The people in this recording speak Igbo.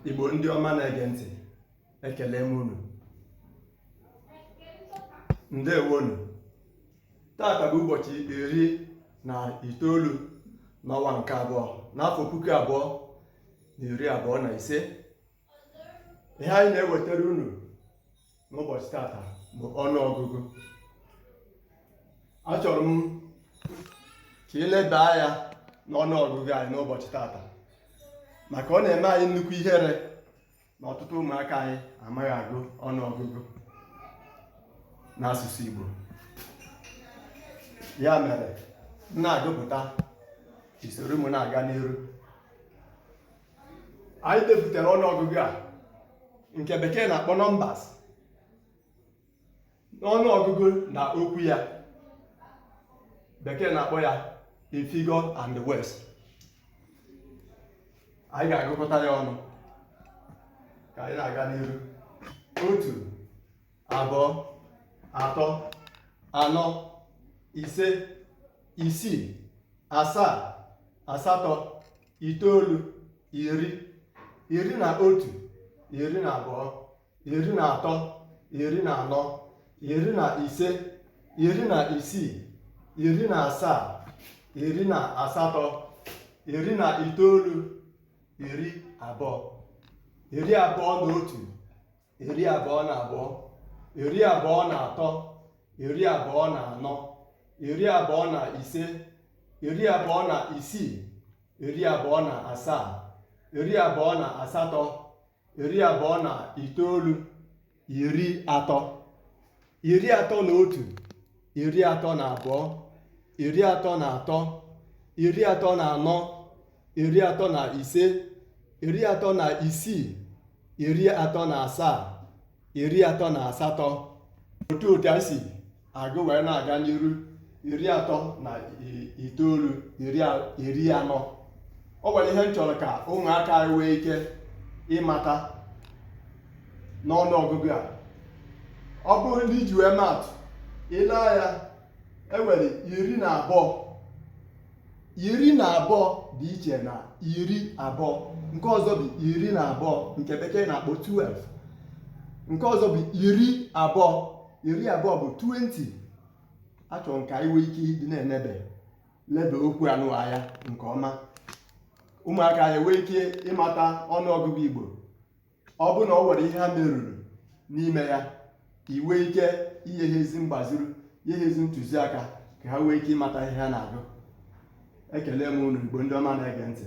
Igbo ndị ọma na-ege ntị, ekele m unu. Ndewonu. Taata bụ ụbọchị 19 n'ọnwa nke abụọ n'afọ 2025. Ihe anyị na-ewetara unu n'ụbọchị taata bụ ọnụọgụgụ. Achọrọ m ka ileba anya n'ọnụọgụgụ anyị n'ụbọchị taata, maka ọ na-eme anyị nnukwu ihere na ọtụtụ ụmụaka anyị amaghị agụ ọnụọgụgụ n'asụsụ Igbo. Ya mere m na-agụpụta isoro m na-aga n'iru. Anyị depụtara ọnụọgụgụ a nke bekee na-akpọ numbers n'ọnụọgụgụ na okwu ya. Bekee na-akpọ ya a figure and the words. Anyị ga-agụkọta ya ọnụ ka anyị na-aga n'iru. 1, 2, 3, 4, 5, 6, 7, 8, 9, 10, 11, 12, 13, 14, 15, 16, 17, 18, 19, 20, 21, 22, 23, 24, 25, 26, 27, 28, 29, 30, 31, 32, 33, 34, 35, 36, 37, 38. Otu anyị si agụ wee na-aga n'iru 39, 40. Ọ nwere ihe m chọrọ ka ụmụaka anyị nwee ike ịmata n'ọnụọgụgụ a. Ọ bụrụ ndị iji wee maatụ, ile anya enwere 12. 12 dị iche na 20. Nke ọzọ bụ 12 nke bekee na-akpọ 12. Nke ọzọ bụ 20. 20 bụ 20. Achọrọ m ka anyị nwee ike ịdị lebe okwu anụ anya nke ọma. Ụmụaka anyị nwee ike ịmata ọnụọgụgụ Igbo. Ọ bụ na ọ nwere ihe ha meruru n'ime ya, i nwee ike inye ha ezi mgbaziri, nye ha ezi ntụziaka ka ha nwee ike ịmata ihe ha na-agụ. Ekele m unu Igbo ndị ọma na-ege ntị.